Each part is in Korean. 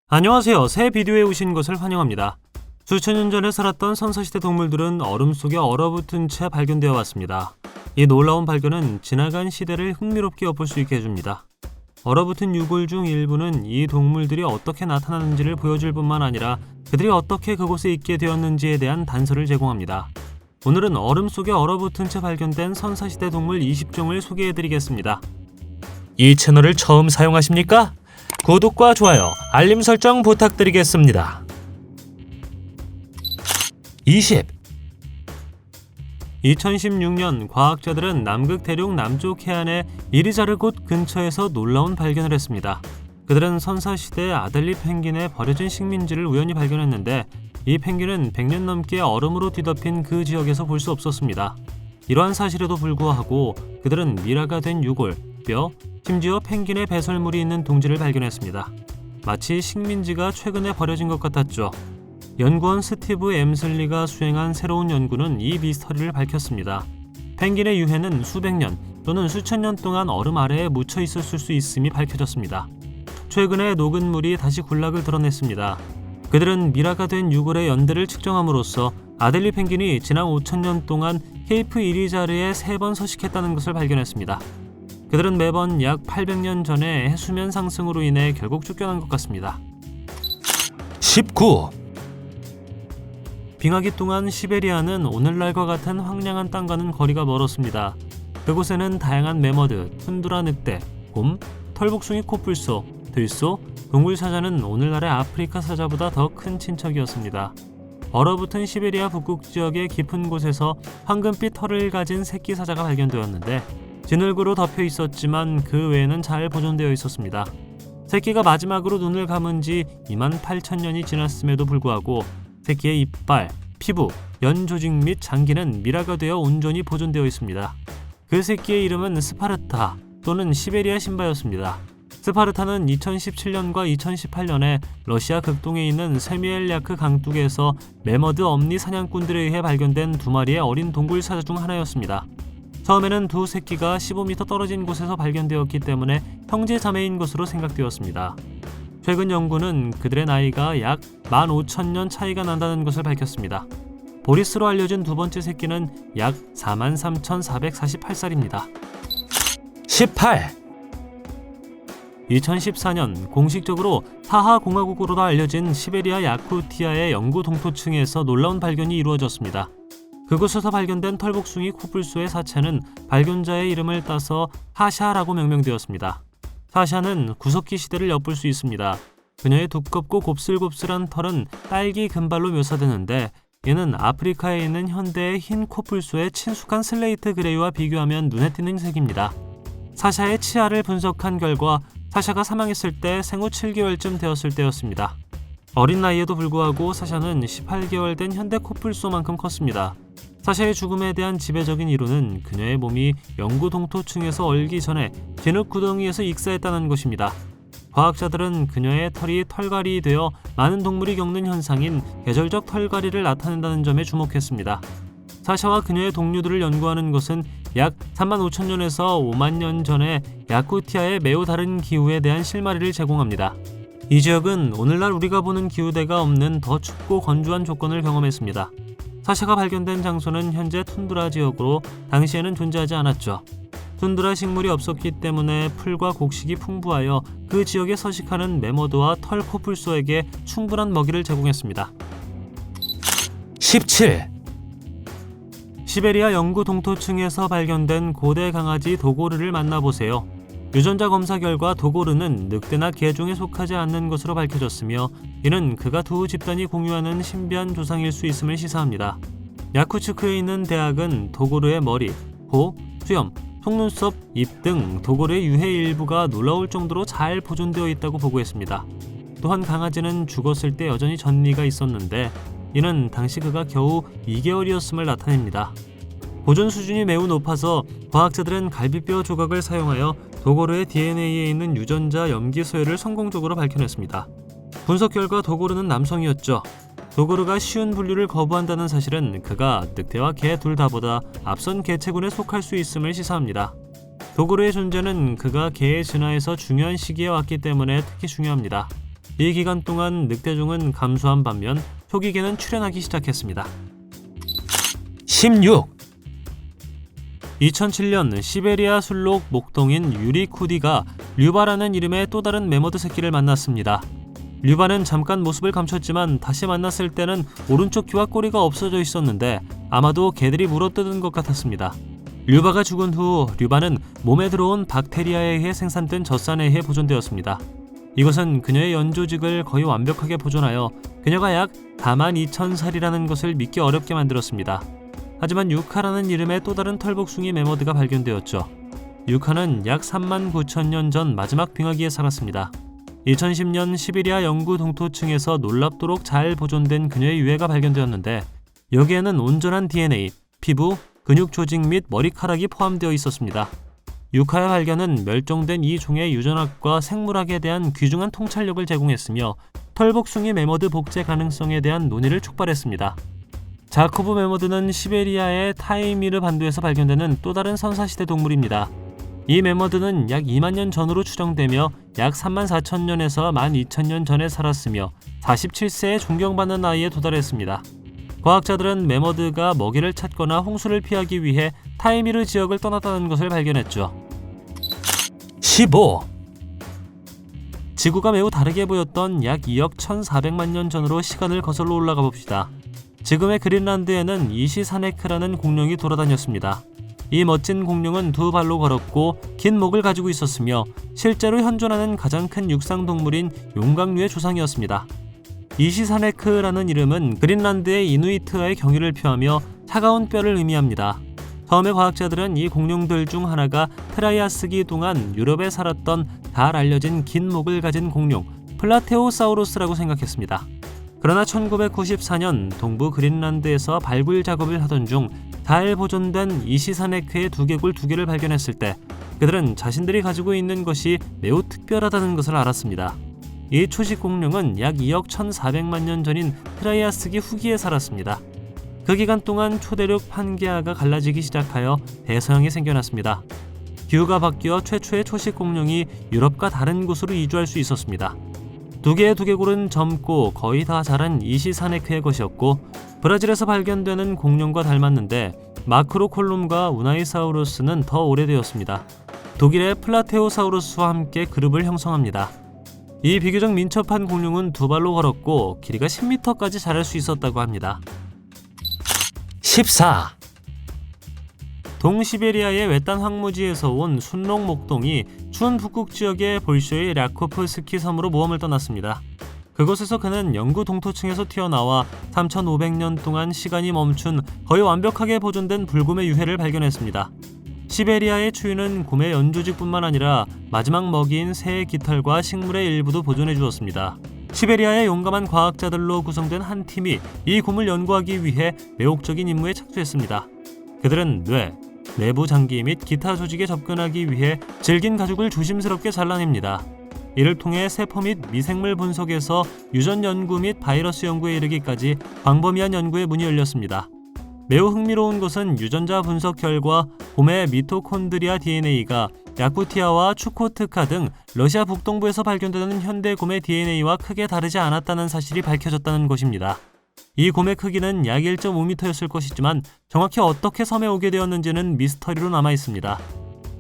안녕하세요. 새 비디오에 오신 것을 환영합니다. 수천 년 전에 살았던 선사시대 동물들은 얼음 속에 얼어붙은 채 발견되어 왔습니다. 이 놀라운 발견은 지나간 시대를 흥미롭게 엿볼 수 있게 해줍니다. 얼어붙은 유골 중 일부는 이 동물들이 어떻게 나타나는지를 보여줄 뿐만 아니라 그들이 어떻게 그곳에 있게 되었는지에 대한 단서를 제공합니다. 오늘은 얼음 속에 얼어붙은 채 발견된 선사시대 동물 20종을 소개해드리겠습니다. 이 채널을 처음 사용하십니까? 구독과 좋아요, 알림 설정 부탁드리겠습니다. 2016년 과학자들은 남극 대륙 남쪽 해안의 이리자르곶 근처에서 놀라운 발견을 했습니다. 그들은 선사시대 아델리 펭귄의 버려진 식민지를 우연히 발견했는데 이 펭귄은 100년 넘게 얼음으로 뒤덮인 그 지역에서 볼 수 없었습니다. 이러한 사실에도 불구하고 그들은 미라가 된 유골, 뼈, 심지어 펭귄의 배설물이 있는 둥지를 발견했습니다. 마치 식민지가 최근에 버려진 것 같았죠. 연구원 스티브 엠슬리가 수행한 새로운 연구는 이 미스터리를 밝혔습니다. 펭귄의 유해는 수백 년 또는 수천 년 동안 얼음 아래에 묻혀 있었을 수 있음이 밝혀졌습니다. 최근에 녹은 물이 다시 군락을 드러냈습니다. 그들은 미라가 된 유골의 연대를 측정함으로써 아델리 펭귄이 지난 5,000년 동안 케이프 이리자르에 3번 서식했다는 것을 발견했습니다. 그들은 매번 약 800년 전에 해수면 상승으로 인해 결국 쫓겨난 것 같습니다. 19. 빙하기 동안 시베리아는 오늘날과 같은 황량한 땅과는 거리가 멀었습니다. 그곳에는 다양한 매머드, 툰드라 늑대, 곰, 털복숭이 코뿔소, 들소, 동굴 사자는 오늘날의 아프리카 사자보다 더 큰 친척이었습니다. 얼어붙은 시베리아 북극 지역의 깊은 곳에서 황금빛 털을 가진 새끼 사자가 발견되었는데 진흙으로 덮여 있었지만 그 외에는 잘 보존되어 있었습니다. 새끼가 마지막으로 눈을 감은 지 28,000년이 지났음에도 불구하고 새끼의 이빨, 피부, 연 조직 및 장기는 미라가 되어 온전히 보존되어 있습니다. 그 새끼의 이름은 스파르타 또는 시베리아 신바였습니다. 스파르타는 2017년과 2018년에 러시아 극동에 있는 세미엘야크 강둑에서 매머드 엄니 사냥꾼들에 의해 발견된 2마리의 어린 동굴 사자 중 하나였습니다. 처음에는 두 새끼가 15m 떨어진 곳에서 발견되었기 때문에 형제 자매인 것으로 생각되었습니다. 최근 연구는 그들의 나이가 약 15,000년 차이가 난다는 것을 밝혔습니다. 보리스로 알려진 두 번째 새끼는 약 43,448살입니다. 18. 2014년 공식적으로 사하공화국으로도 알려진 시베리아 야쿠티아의 영구 동토층에서 놀라운 발견이 이루어졌습니다. 그곳에서 발견된 털복숭이 코뿔소의 사체는 발견자의 이름을 따서 사샤라고 명명되었습니다. 사샤는 구석기 시대를 엿볼 수 있습니다. 그녀의 두껍고 곱슬곱슬한 털은 딸기 금발로 묘사되는데 이는 아프리카에 있는 현대의 흰 코뿔소의 친숙한 슬레이트 그레이와 비교하면 눈에 띄는 색입니다. 사샤의 치아를 분석한 결과 사샤가 사망했을 때 생후 7개월쯤 되었을 때였습니다. 어린 나이에도 불구하고 사샤는 18개월 된 현대 코뿔소만큼 컸습니다. 사샤의 죽음에 대한 지배적인 이론은 그녀의 몸이 영구 동토층에서 얼기 전에 진흙 구덩이에서 익사했다는 것입니다. 과학자들은 그녀의 털이 털갈이 되어 많은 동물이 겪는 현상인 계절적 털갈이를 나타낸다는 점에 주목했습니다. 사샤와 그녀의 동료들을 연구하는 것은 약 35,000년에서 5만 년 전에 야쿠티아의 매우 다른 기후에 대한 실마리를 제공합니다. 이 지역은 오늘날 우리가 보는 기후대가 없는 더 춥고 건조한 조건을 경험했습니다. 사샤가 발견된 장소는 현재 툰드라 지역으로 당시에는 존재하지 않았죠. 툰드라 식물이 없었기 때문에 풀과 곡식이 풍부하여 그 지역에 서식하는 매머드와 털 코뿔소에게 충분한 먹이를 제공했습니다. 17. 시베리아 영구 동토층에서 발견된 고대 강아지 도고르를 만나보세요. 유전자 검사 결과 도고르는 늑대나 개종에 속하지 않는 것으로 밝혀졌으며 이는 그가 두 집단이 공유하는 신비한 조상일 수 있음을 시사합니다. 야쿠츠크에 있는 대학은 도고르의 머리, 코, 수염, 속눈썹, 입 등 도고르의 유해 일부가 놀라울 정도로 잘 보존되어 있다고 보고했습니다. 또한 강아지는 죽었을 때 여전히 전미가 있었는데 이는 당시 그가 겨우 2개월이었음을 나타냅니다. 보존 수준이 매우 높아서 과학자들은 갈비뼈 조각을 사용하여 도고르의 DNA에 있는 유전자 염기 서열을 성공적으로 밝혀냈습니다. 분석 결과 도고르는 남성이었죠. 도고르가 쉬운 분류를 거부한다는 사실은 그가 늑대와 개 둘 다보다 앞선 개체군에 속할 수 있음을 시사합니다. 도고르의 존재는 그가 개의 진화에서 중요한 시기에 왔기 때문에 특히 중요합니다. 이 기간 동안 늑대종은 감소한 반면 초기계는 출현하기 시작했습니다. 16. 2007년 시베리아 술록 목동인 유리쿠디가 류바라는 이름의 또 다른 매머드 새끼를 만났습니다. 류바는 잠깐 모습을 감췄지만 다시 만났을 때는 오른쪽 귀와 꼬리가 없어져 있었는데 아마도 개들이 물어뜯은 것 같았습니다. 류바가 죽은 후 류바는 몸에 들어온 박테리아에 의해 생산된 젖산에 의해 보존되었습니다. 이것은 그녀의 연조직을 거의 완벽하게 보존하여 그녀가 약 42,000살이라는 것을 믿기 어렵게 만들었습니다. 하지만 유카라는 이름의 또 다른 털복숭이 매머드가 발견되었죠. 유카는 약 39,000년 전 마지막 빙하기에 살았습니다. 2010년 시베리아 영구 동토층에서 놀랍도록 잘 보존된 그녀의 유해가 발견되었는데 여기에는 온전한 DNA, 피부, 근육 조직 및 머리카락이 포함되어 있었습니다. 유카의 발견은 멸종된 이 종의 유전학과 생물학에 대한 귀중한 통찰력을 제공했으며 털복숭이 매머드 복제 가능성에 대한 논의를 촉발했습니다. 자코브 매머드는 시베리아의 타이미르 반도에서 발견되는 또 다른 선사시대 동물입니다. 이 매머드는 약 2만 년 전으로 추정되며 약 34,000년에서 12,000년 전에 살았으며 47세에 존경받는 나이에 도달했습니다. 과학자들은 매머드가 먹이를 찾거나 홍수를 피하기 위해 타이미르 지역을 떠났다는 것을 발견했죠. 15. 지구가 매우 다르게 보였던 약 2억 1,400만 년 전으로 시간을 거슬러 올라가 봅시다. 지금의 그린란드에는 이시사네크라는 공룡이 돌아다녔습니다. 이 멋진 공룡은 두 발로 걸었고 긴 목을 가지고 있었으며 실제로 현존하는 가장 큰 육상동물인 용광류의 조상이었습니다. 이시사네크라는 이름은 그린란드의 이누이트와의 경의를 표하며 차가운 뼈를 의미합니다. 처음에 과학자들은 이 공룡들 중 하나가 트라이아스기 동안 유럽에 살았던 잘 알려진 긴 목을 가진 공룡 플라테오사우루스라고 생각했습니다. 그러나 1994년 동부 그린란드에서 발굴 작업을 하던 중 잘 보존된 이시사네크의 두개골 2개를 발견했을 때 그들은 자신들이 가지고 있는 것이 매우 특별하다는 것을 알았습니다. 이 초식 공룡은 약 2억 1,400만 년 전인 트라이아스기 후기에 살았습니다. 그 기간 동안 초대륙 판게아가 갈라지기 시작하여 대서양이 생겨났습니다. 기후가 바뀌어 최초의 초식 공룡이 유럽과 다른 곳으로 이주할 수 있었습니다. 2개의 두개골은 젊고 거의 다 자란 이시사네크의 것이었고 브라질에서 발견되는 공룡과 닮았는데 마크로콜룸과 우나이사우루스는 더 오래되었습니다. 독일의 플라테오사우루스와 함께 그룹을 형성합니다. 이 비교적 민첩한 공룡은 2발로 걸었고 길이가 10m까지 자랄 수 있었다고 합니다. 14. 동시베리아의 외딴 황무지에서 온 순록 목동이 추운 북극 지역의 볼쇼의 랴코프스키 섬으로 모험을 떠났습니다. 그곳에서 그는 영구 동토층에서 튀어나와 3,500년 동안 시간이 멈춘 거의 완벽하게 보존된 불곰의 유해를 발견했습니다. 시베리아의 추위는 곰의 연조직뿐만 아니라 마지막 먹이인 새의 깃털과 식물의 일부도 보존해 주었습니다. 시베리아의 용감한 과학자들로 구성된 한 팀이 이 곰을 연구하기 위해 매혹적인 임무에 착수했습니다. 그들은 뇌, 내부 장기 및 기타 조직에 접근하기 위해 질긴 가죽을 조심스럽게 잘라냅니다. 이를 통해 세포 및 미생물 분석에서 유전 연구 및 바이러스 연구에 이르기까지 광범위한 연구의 문이 열렸습니다. 매우 흥미로운 것은 유전자 분석 결과 곰의 미토콘드리아 DNA가 야쿠티아와 추코트카 등 러시아 북동부에서 발견되는 현대 곰의 DNA와 크게 다르지 않았다는 사실이 밝혀졌다는 것입니다. 이 곰의 크기는 약 1.5m였을 것이지만 정확히 어떻게 섬에 오게 되었는지는 미스터리로 남아있습니다.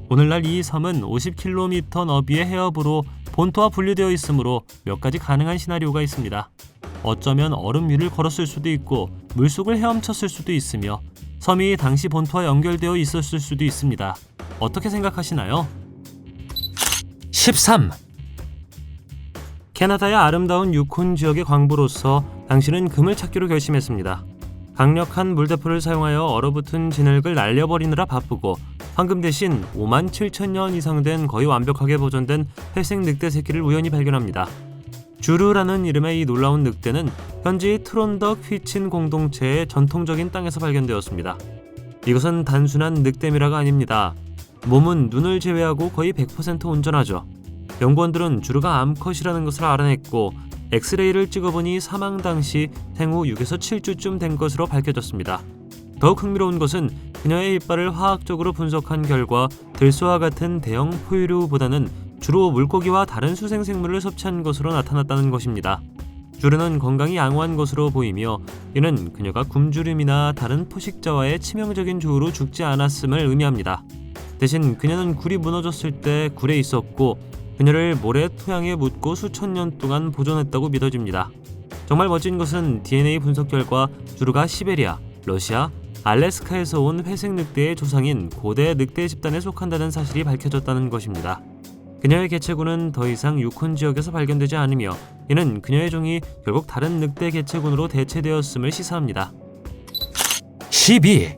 오늘날 이 섬은 50km 너비의 해협으로 본토와 분리되어 있으므로 몇 가지 가능한 시나리오가 있습니다. 어쩌면 얼음 위를 걸었을 수도 있고 물속을 헤엄쳤을 수도 있으며 섬이 당시 본토와 연결되어 있었을 수도 있습니다. 어떻게 생각하시나요? 13. 캐나다의 아름다운 유콘 지역의 광부로서 당신은 금을 찾기로 결심했습니다. 강력한 물대포를 사용하여 얼어붙은 진흙을 날려버리느라 바쁘고 황금 대신 57,000년 이상 된 거의 완벽하게 보존된 회색 늑대 새끼를 우연히 발견합니다. 주르라는 이름의 이 놀라운 늑대는 현지 트론덕 휘친 공동체의 전통적인 땅에서 발견되었습니다. 이것은 단순한 늑대미라가 아닙니다. 몸은 눈을 제외하고 거의 100% 온전하죠. 연구원들은 주르가 암컷이라는 것을 알아냈고 엑스레이를 찍어보니 사망 당시 생후 6에서 7주쯤 된 것으로 밝혀졌습니다. 더욱 흥미로운 것은 그녀의 이빨을 화학적으로 분석한 결과 들소와 같은 대형 포유류보다는 주로 물고기와 다른 수생생물을 섭취한 것으로 나타났다는 것입니다. 주류는 건강이 양호한 것으로 보이며 이는 그녀가 굶주림이나 다른 포식자와의 치명적인 조우로 죽지 않았음을 의미합니다. 대신 그녀는 굴이 무너졌을 때 굴에 있었고 그녀를 모래 토양에 묻고 수천 년 동안 보존했다고 믿어집니다. 정말 멋진 것은 DNA 분석 결과 주류가 시베리아, 러시아, 알래스카에서 온 회색 늑대의 조상인 고대 늑대 집단에 속한다는 사실이 밝혀졌다는 것입니다. 그녀의 개체군은 더 이상 유콘 지역에서 발견되지 않으며 이는 그녀의 종이 결국 다른 늑대 개체군으로 대체되었음을 시사합니다. 12.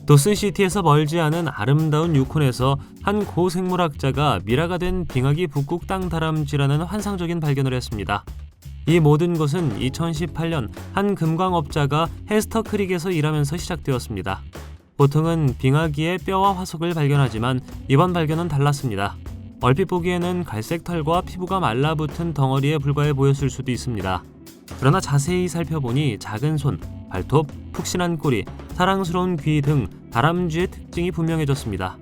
도슨시티에서 멀지 않은 아름다운 유콘에서 한 고생물학자가 미라가 된 빙하기 북극 땅 다람쥐라는 환상적인 발견을 했습니다. 이 모든 것은 2018년 한 금광업자가 헤스터 크릭에서 일하면서 시작되었습니다. 보통은 빙하기의 뼈와 화석을 발견하지만 이번 발견은 달랐습니다. 얼핏 보기에는 갈색 털과 피부가 말라붙은 덩어리에 불과해 보였을 수도 있습니다. 그러나 자세히 살펴보니 작은 손, 발톱, 푹신한 꼬리, 사랑스러운 귀 등 다람쥐의 특징이 분명해졌습니다.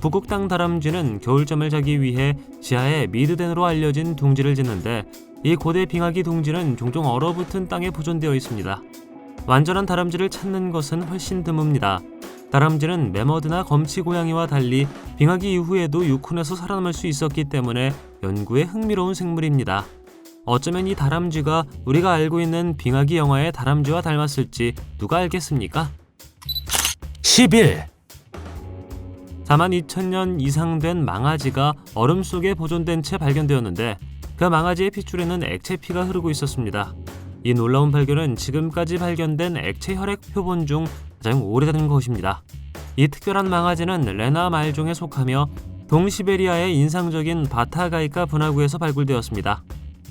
북극 땅 다람쥐는 겨울잠을 자기 위해 지하에 미드덴으로 알려진 둥지를 짓는데 이 고대 빙하기 둥지는 종종 얼어붙은 땅에 보존되어 있습니다. 완전한 다람쥐를 찾는 것은 훨씬 드뭅니다. 다람쥐는 매머드나 검치 고양이와 달리 빙하기 이후에도 유콘에서 살아남을 수 있었기 때문에 연구에 흥미로운 생물입니다. 어쩌면 이 다람쥐가 우리가 알고 있는 빙하기 영화의 다람쥐와 닮았을지 누가 알겠습니까? 11. 42,000년 이상 된 망아지가 얼음 속에 보존된 채 발견되었는데 그 망아지의 핏줄에는 액체 피가 흐르고 있었습니다. 이 놀라운 발견은 지금까지 발견된 액체 혈액 표본 중 가장 오래된 것입니다. 이 특별한 망아지는 레나 말종에 속하며 동시베리아의 인상적인 바타가이카 분화구에서 발굴되었습니다.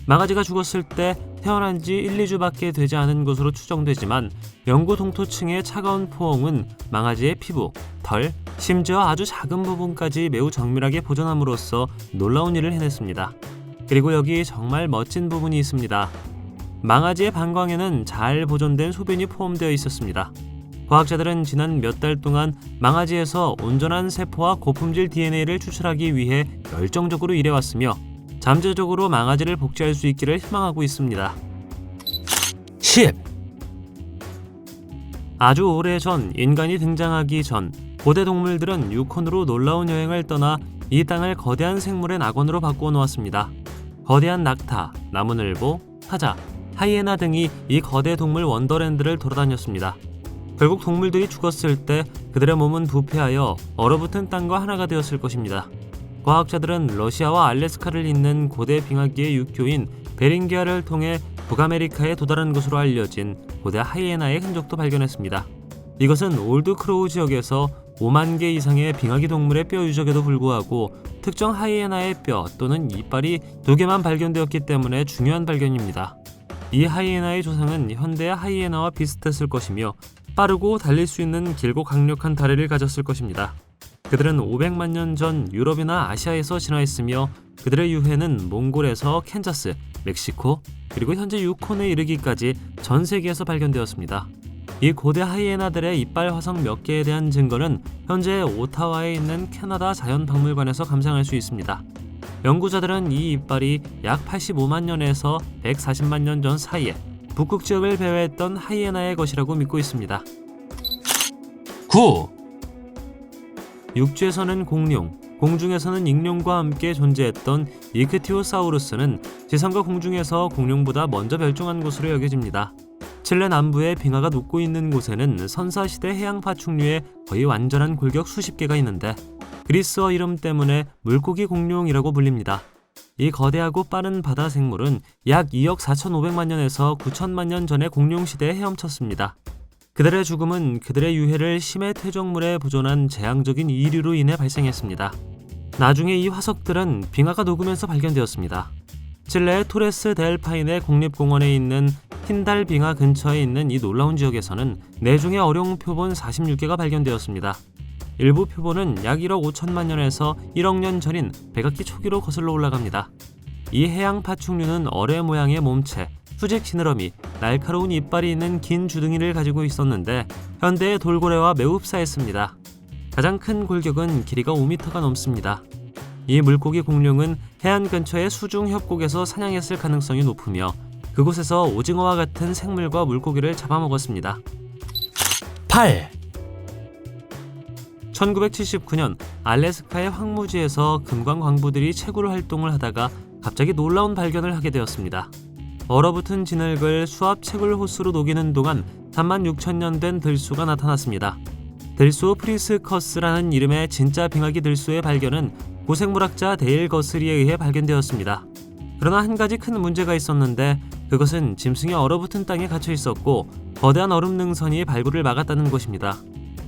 망아지가 죽었을 때 태어난 지 1, 2주밖에 되지 않은 것으로 추정되지만 영구 동토층의 차가운 포옹은 망아지의 피부, 털, 심지어 아주 작은 부분까지 매우 정밀하게 보존함으로써 놀라운 일을 해냈습니다. 그리고 여기 정말 멋진 부분이 있습니다. 망아지의 방광에는 잘 보존된 소변이 포함되어 있었습니다. 과학자들은 지난 몇 달 동안 망아지에서 온전한 세포와 고품질 DNA를 추출하기 위해 열정적으로 일해왔으며 잠재적으로 망아지를 복제할 수 있기를 희망하고 있습니다. 10. 아주 오래전 인간이 등장하기 전 고대 동물들은 유콘으로 놀라운 여행을 떠나 이 땅을 거대한 생물의 낙원으로 바꾸어 놓았습니다. 거대한 낙타, 나무늘보, 사자, 하이에나 등이 이 거대 동물 원더랜드를 돌아다녔습니다. 결국 동물들이 죽었을 때 그들의 몸은 부패하여 얼어붙은 땅과 하나가 되었을 것입니다. 과학자들은 러시아와 알래스카를 잇는 고대 빙하기의 육교인 베링기아를 통해 북아메리카에 도달한 것으로 알려진 고대 하이에나의 흔적도 발견했습니다. 이것은 올드 크로우 지역에서 5만 개 이상의 빙하기 동물의 뼈 유적에도 불구하고 특정 하이에나의 뼈 또는 이빨이 2개만 발견되었기 때문에 중요한 발견입니다. 이 하이에나의 조상은 현대의 하이에나와 비슷했을 것이며 빠르고 달릴 수 있는 길고 강력한 다리를 가졌을 것입니다. 그들은 500만 년 전 유럽이나 아시아에서 진화했으며 그들의 유해는 몽골에서 캔자스, 멕시코, 그리고 현재 유콘에 이르기까지 전 세계에서 발견되었습니다. 이 고대 하이에나들의 이빨 화석 몇 개에 대한 증거는 현재 오타와에 있는 캐나다 자연박물관에서 감상할 수 있습니다. 연구자들은 이 이빨이 약 85만 년에서 140만 년 전 사이에 북극 지역을 배회했던 하이에나의 것이라고 믿고 있습니다. 9. 육지에서는 공룡, 공중에서는 익룡과 함께 존재했던 이크티오사우루스는 지상과 공중에서 공룡보다 먼저 멸종한 것으로 여겨집니다. 칠레 남부의 빙하가 녹고 있는 곳에는 선사시대 해양 파충류의 거의 완전한 골격 수십 개가 있는데 그리스어 이름 때문에 물고기 공룡이라고 불립니다. 이 거대하고 빠른 바다 생물은 약 2억 4,500만 년에서 9천만 년 전의 공룡 시대에 헤엄쳤습니다. 그들의 죽음은 그들의 유해를 심해 퇴적물에 보존한 재앙적인 이류로 인해 발생했습니다. 나중에 이 화석들은 빙하가 녹으면서 발견되었습니다. 칠레의 토레스 델 파인의 국립공원에 있는 틴달 빙하 근처에 있는 이 놀라운 지역에서는 내종의 어룡 표본 46개가 발견되었습니다. 일부 표본은 약 1억 5천만 년에서 1억 년 전인 백악기 초기로 거슬러 올라갑니다. 이 해양 파충류는 어뢰 모양의 몸체, 수직 지느러미, 날카로운 이빨이 있는 긴 주둥이를 가지고 있었는데 현대의 돌고래와 매우 흡사했습니다. 가장 큰 골격은 길이가 5m가 넘습니다. 이 물고기 공룡은 해안 근처의 수중 협곡에서 사냥했을 가능성이 높으며 그곳에서 오징어와 같은 생물과 물고기를 잡아먹었습니다. 8, 1979년 알래스카의 황무지에서 금광 광부들이 채굴 활동을 하다가 갑자기 놀라운 발견을 하게 되었습니다. 얼어붙은 진흙을 수압 채굴 호스로 녹이는 동안 36,000년 된 들소가 나타났습니다. 들소 프리스커스라는 이름의 진짜 빙하기 들소의 발견은 고생물학자 데일 거스리에 의해 발견되었습니다. 그러나 한 가지 큰 문제가 있었는데 그것은 짐승이 얼어붙은 땅에 갇혀 있었고 거대한 얼음 능선이 발굴을 막았다는 것입니다.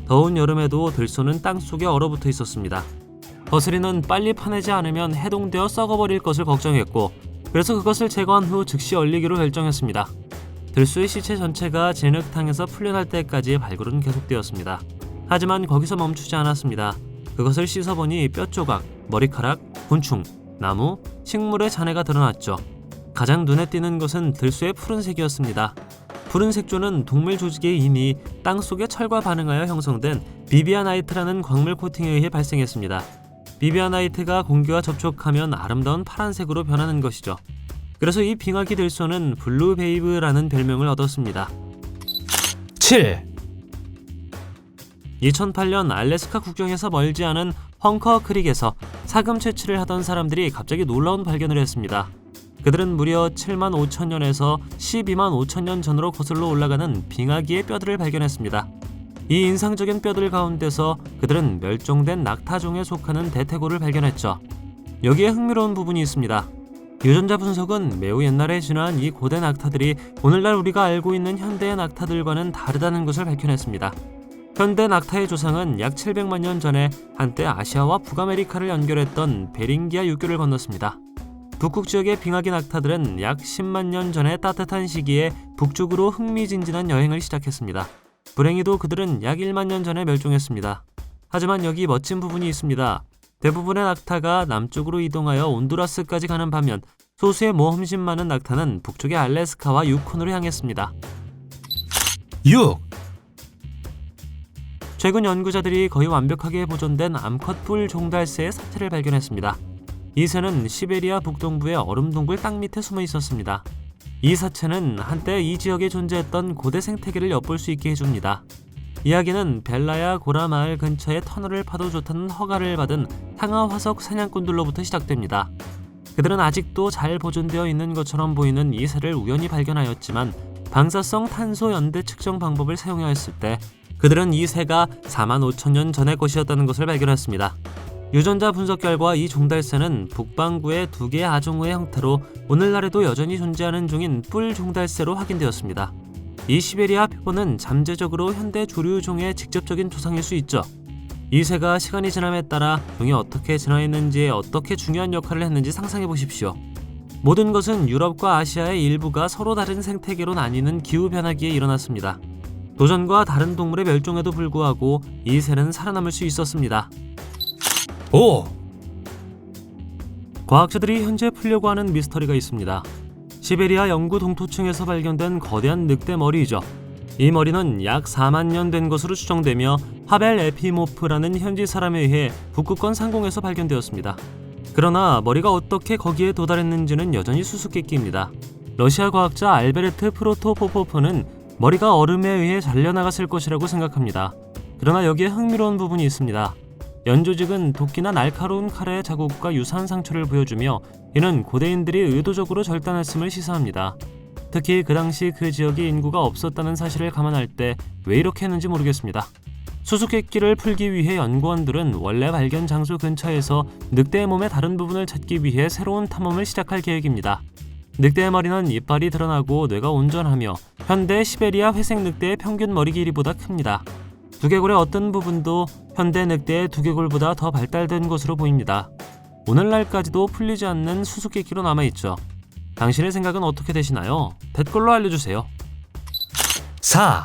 더운 여름에도 들소는 땅속에 얼어붙어 있었습니다. 거스리는 빨리 파내지 않으면 해동되어 썩어버릴 것을 걱정했고 그래서 그것을 제거한 후 즉시 얼리기로 결정했습니다. 들소의 시체 전체가 진흙탕에서 풀려날 때까지 발굴은 계속되었습니다. 하지만 거기서 멈추지 않았습니다. 그것을 씻어보니 뼈 조각, 머리카락, 곤충, 나무, 식물의 잔해가 드러났죠. 가장 눈에 띄는 것은 들소의 푸른색이었습니다. 푸른 색조는 동물 조직에 이미 땅속의 철과 반응하여 형성된 비비아나이트라는 광물 코팅에 의해 발생했습니다. 비비아나이트가 공기와 접촉하면 아름다운 파란색으로 변하는 것이죠. 그래서 이 빙하기 들소는 블루베이브라는 별명을 얻었습니다. 7, 2008년 알래스카 국경에서 멀지 않은 헝커 크릭에서 사금 채취를 하던 사람들이 갑자기 놀라운 발견을 했습니다. 그들은 무려 7만 5천 년에서 12만 5천 년 전으로 거슬러 올라가는 빙하기의 뼈들을 발견했습니다. 이 인상적인 뼈들 가운데서 그들은 멸종된 낙타종에 속하는 대퇴고를 발견했죠. 여기에 흥미로운 부분이 있습니다. 유전자 분석은 매우 옛날에 진화한 이 고대 낙타들이 오늘날 우리가 알고 있는 현대의 낙타들과는 다르다는 것을 밝혀냈습니다. 현대 낙타의 조상은 약 700만 년 전에 한때 아시아와 북아메리카를 연결했던 베링기아 육교를 건넜습니다. 북극 지역의 빙하기 낙타들은 약 10만 년 전에 따뜻한 시기에 북쪽으로 흥미진진한 여행을 시작했습니다. 불행히도 그들은 약 1만 년 전에 멸종했습니다. 하지만 여기 멋진 부분이 있습니다. 대부분의 낙타가 남쪽으로 이동하여 온두라스까지 가는 반면 소수의 모험심 많은 낙타는 북쪽의 알래스카와 유콘으로 향했습니다. 6, 최근 연구자들이 거의 완벽하게 보존된 암컷 뿔 종달새의 사체를 발견했습니다. 이 새는 시베리아 북동부의 얼음 동굴 땅 밑에 숨어 있었습니다. 이 사체는 한때 이 지역에 존재했던 고대 생태계를 엿볼 수 있게 해줍니다. 이야기는 벨라야 고라 마을 근처에 터널을 파도 좋다는 허가를 받은 상하 화석 사냥꾼들로부터 시작됩니다. 그들은 아직도 잘 보존되어 있는 것처럼 보이는 이 새를 우연히 발견하였지만 방사성 탄소 연대 측정 방법을 사용하였을 때 그들은 이 새가 4만 5천 년 전의 것이었다는 것을 발견했습니다. 유전자 분석 결과 이 종달새는 북반구의 2개의 아종의 형태로 오늘날에도 여전히 존재하는 종인 뿔 종달새로 확인되었습니다. 이 시베리아 표본은 잠재적으로 현대 조류종의 직접적인 조상일 수 있죠. 이 새가 시간이 지남에 따라 종이 어떻게 진화했는지에 어떻게 중요한 역할을 했는지 상상해 보십시오. 모든 것은 유럽과 아시아의 일부가 서로 다른 생태계로 나뉘는 기후변화기에 일어났습니다. 도전과 다른 동물의 멸종에도 불구하고 이 새는 살아남을 수 있었습니다. 5, 과학자들이 현재 풀려고 하는 미스터리가 있습니다. 시베리아 영구 동토층에서 발견된 거대한 늑대 머리이죠. 이 머리는 약 4만 년 된 것으로 추정되며 하벨 에피모프라는 현지 사람에 의해 북극권 상공에서 발견되었습니다. 그러나 머리가 어떻게 거기에 도달했는지는 여전히 수수께끼입니다. 러시아 과학자 알베르트 프로토포포프는 머리가 얼음에 의해 잘려나갔을 것이라고 생각합니다. 그러나 여기에 흥미로운 부분이 있습니다. 연조직은 도끼나 날카로운 칼의 자국과 유사한 상처를 보여주며 이는 고대인들이 의도적으로 절단했음을 시사합니다. 특히 그 당시 그 지역에 인구가 없었다는 사실을 감안할 때 왜 이렇게 했는지 모르겠습니다. 수수께끼를 풀기 위해 연구원들은 원래 발견 장소 근처에서 늑대의 몸의 다른 부분을 찾기 위해 새로운 탐험을 시작할 계획입니다. 늑대의 머리는 이빨이 드러나고 뇌가 온전하며 현대 시베리아 회색 늑대의 평균 머리 길이보다 큽니다. 두개골의 어떤 부분도 현대 늑대의 두개골보다 더 발달된 것으로 보입니다. 오늘날까지도 풀리지 않는 수수께끼로 남아있죠. 당신의 생각은 어떻게 되시나요? 댓글로 알려주세요. 4,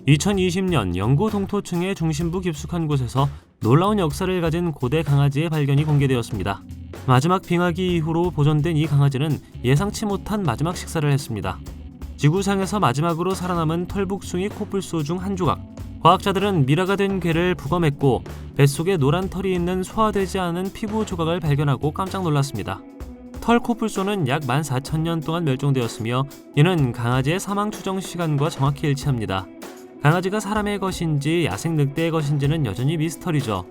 2020년 영구 동토층의 중심부 깊숙한 곳에서 놀라운 역사를 가진 고대 강아지의 발견이 공개되었습니다. 마지막 빙하기 이후로 보존된 이 강아지는 예상치 못한 마지막 식사를 했습니다. 지구상에서 마지막으로 살아남은 털북숭이 코뿔소 중 한 조각, 과학자들은 미라가 된 괴를 부검했고 뱃속에 노란 털이 있는 소화되지 않은 피부 조각을 발견하고 깜짝 놀랐습니다. 털 코뿔소는 약 14,000년 동안 멸종되었으며 이는 강아지의 사망 추정 시간과 정확히 일치합니다. 강아지가 사람의 것인지 야생 늑대의 것인지는 여전히 미스터리죠.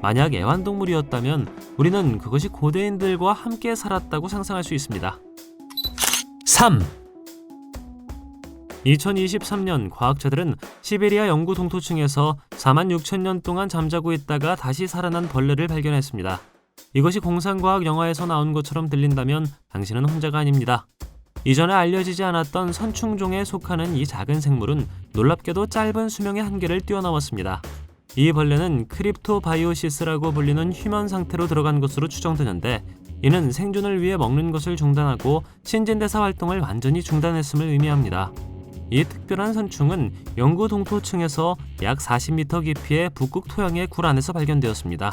만약 애완동물이었다면 우리는 그것이 고대인들과 함께 살았다고 상상할 수 있습니다. 3, 2023년 과학자들은 시베리아 영구 동토층에서 46,000년 동안 잠자고 있다가 다시 살아난 벌레를 발견했습니다. 이것이 공상과학 영화에서 나온 것처럼 들린다면 당신은 혼자가 아닙니다. 이전에 알려지지 않았던 선충종에 속하는 이 작은 생물은 놀랍게도 짧은 수명의 한계를 뛰어넘었습니다. 이 벌레는 크립토바이오시스라고 불리는 휴면 상태로 들어간 것으로 추정되는데 이는 생존을 위해 먹는 것을 중단하고 신진대사 활동을 완전히 중단했음을 의미합니다. 이 특별한 선충은 영구 동토층에서 약 40m 깊이의 북극 토양의 굴 안에서 발견되었습니다.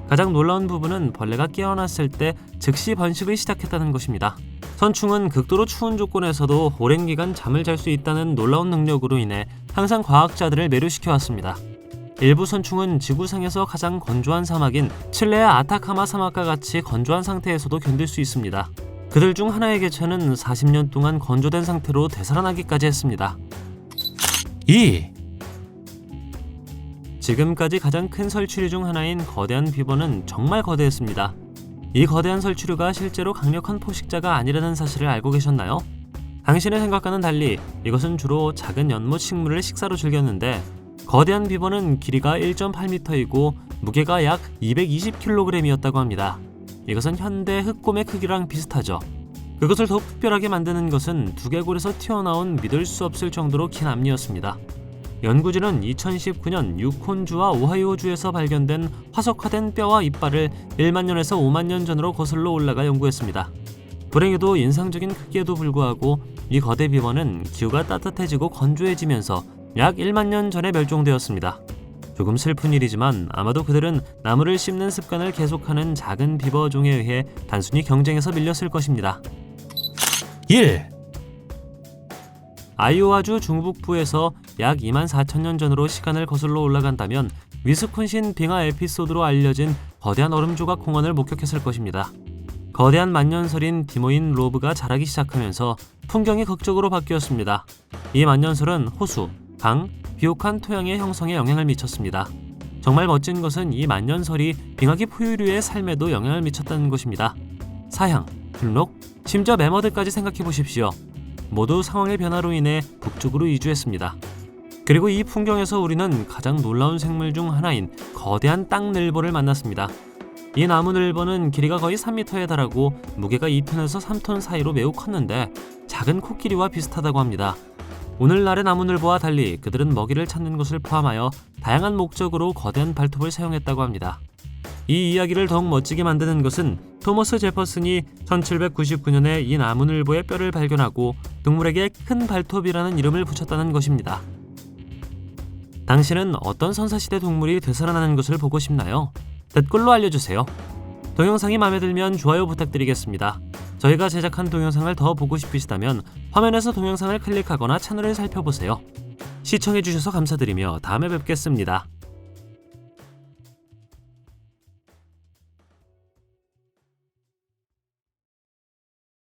가장 놀라운 부분은 벌레가 깨어났을 때 즉시 번식을 시작했다는 것입니다. 선충은 극도로 추운 조건에서도 오랜 기간 잠을 잘 수 있다는 놀라운 능력으로 인해 항상 과학자들을 매료시켜왔습니다. 일부 선충은 지구상에서 가장 건조한 사막인 칠레아 아타카마 사막과 같이 건조한 상태에서도 견딜 수 있습니다. 그들 중 하나의 개체는 40년 동안 건조된 상태로 되살아나기까지 했습니다. 2, 지금까지 가장 큰 설치류 중 하나인 거대한 비버는 정말 거대했습니다. 이 거대한 설치류가 실제로 강력한 포식자가 아니라는 사실을 알고 계셨나요? 당신의 생각과는 달리 이것은 주로 작은 연못 식물을 식사로 즐겼는데 거대한 비버는 길이가 1.8m이고 무게가 약 220kg이었다고 합니다. 이것은 현대 흑곰의 크기랑 비슷하죠. 그것을 더욱 특별하게 만드는 것은 두개골에서 튀어나온 믿을 수 없을 정도로 긴 앞니였습니다. 연구진은 2019년 유콘주와 오하이오주에서 발견된 화석화된 뼈와 이빨을 1만 년에서 5만 년 전으로 거슬러 올라가 연구했습니다. 불행히도 인상적인 크기에도 불구하고 이 거대 비버는 기후가 따뜻해지고 건조해지면서 약 1만 년 전에 멸종되었습니다. 조금 슬픈 일이지만 아마도 그들은 나무를 씹는 습관을 계속하는 작은 비버종에 의해 단순히 경쟁에서 밀렸을 것입니다. 1, 아이오와주 중북부에서 약 24,000년 전으로 시간을 거슬러 올라간다면 위스콘신 빙하 에피소드로 알려진 거대한 얼음 조각 공원을 목격했을 것입니다. 거대한 만년설인 디모인 로브가 자라기 시작하면서 풍경이 극적으로 바뀌었습니다. 이 만년설은 호수, 강, 비옥한 토양의 형성에 영향을 미쳤습니다. 정말 멋진 것은 이 만년설이 빙하기 포유류의 삶에도 영향을 미쳤다는 것입니다. 사향, 블록, 심지어 매머드까지 생각해 보십시오. 모두 상황의 변화로 인해 북쪽으로 이주했습니다. 그리고 이 풍경에서 우리는 가장 놀라운 생물 중 하나인 거대한 땅늘보를 만났습니다. 이 나무늘보는 길이가 거의 3m에 달하고 무게가 2톤에서 3톤 사이로 매우 컸는데 작은 코끼리와 비슷하다고 합니다. 오늘날의 나무늘보와 달리 그들은 먹이를 찾는 것을 포함하여 다양한 목적으로 거대한 발톱을 사용했다고 합니다. 이 이야기를 더욱 멋지게 만드는 것은 토머스 제퍼슨이 1799년에 이 나무늘보의 뼈를 발견하고 동물에게 큰 발톱이라는 이름을 붙였다는 것입니다. 당신은 어떤 선사시대 동물이 되살아나는 것을 보고 싶나요? 댓글로 알려주세요. 동영상이 마음에 들면 좋아요 부탁드리겠습니다. 저희가 제작한 동영상을 더 보고 싶으시다면 화면에서 동영상을 클릭하거나 채널을 살펴보세요. 시청해주셔서 감사드리며 다음에 뵙겠습니다.